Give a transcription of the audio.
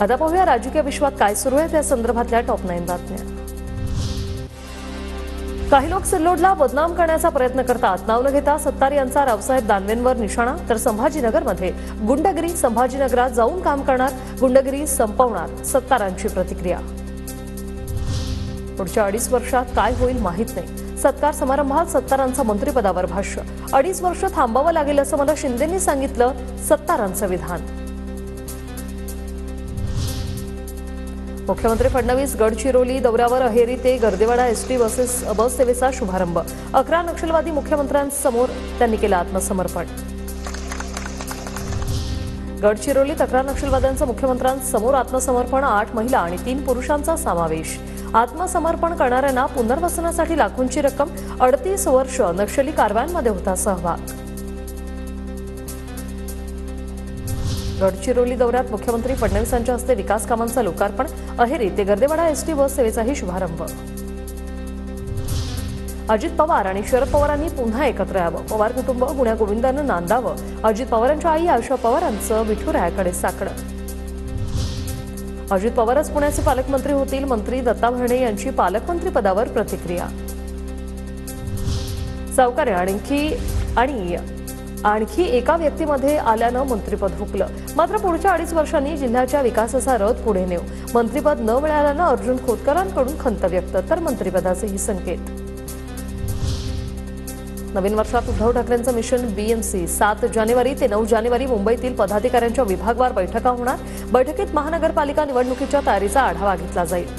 आता पाहूया राजकीय विश्वात काय सुरू आहे त्या संदर्भातल्या टॉप 9 बातम्या। काही लोक सिल्लोडला बदनाम करण्याचा प्रयत्न करतात। नाव न घेता सत्तार यांचा रावसाहेब दानवेंवर निशाणा, तर संभाजीनगरमध्ये गुंडगिरी, संभाजीनगरात जाऊन काम करणार, गुंडगिरी संपवणार, सत्तारांची प्रतिक्रिया। पुढच्या 2.5 वर्षात काय होईल माहित नाही। सत्कार समारंभात सत्तारांचं मंत्रिपदावर भाष्य। 2.5 वर्ष थांबावं लागेल असं मला शिंदेंनी सांगितलं, सत्तारांचं विधान। मुख्यमंत्री फडणवीस गडचिरोली दौऱ्यावर, अहेरी ते गर्देवाडा एसटी बस सेवेचा शुभारंभ। 11 नक्षलवादी मुख्यमंत्र्यांसमोर त्यांनी केलं आत्मसमर्पण। गडचिरोलीत 11 नक्षलवाद्यांचं मुख्यमंत्र्यांसमोर आत्मसमर्पण। 8 महिला आणि 3 पुरुषांचा समावेश। आत्मसमर्पण करणाऱ्यांना पुनर्वसनासाठी लाखोंची रक्कम। 38 वर्ष नक्षली कारवायांमध्ये होता सहभाग। गडचिरोली दौऱ्यात मुख्यमंत्री फडणवीसांच्या हस्ते विकास कामांचं लोकार्पण। अहेरी ते गर्देवाडा एसटी बस सेवेचाही शुभारंभ। अजित पवार आणि शरद पवारांनी पुन्हा एकत्र यावं। पवार कुटुंब गुण्या गोविंदानं नांदावं। अजित पवारांच्या आई आशा पवारांचं विठुरायाकडे साकडं। अजित पवारच पुण्याचे पालकमंत्री होतील। मंत्री दत्ता भरणे यांची पालकमंत्री पदावर प्रतिक्रिया। सावकारे आणखी एका व्यक्तीमध्ये आल्यानं मंत्रिपद हुकलं। मात्र पुढच्या 2.5 वर्षांनी जिल्ह्याच्या विकासाचा रथ पुढे नेऊ। मंत्रिपद न मिळाल्यानं अर्जुन खोतकरांकडून खंत व्यक्त, तर मंत्रिपदाचेही संकेत। नवीन वर्षात उद्धव ठाकरेंचं मिशन बीएमसी। 7 जानेवारी ते 9 जानेवारी मुंबईतील पदाधिकाऱ्यांच्या विभागवार बैठका होणार। बैठकीत महानगरपालिका निवडणुकीच्या तयारीचा आढावा घेतला जाईल।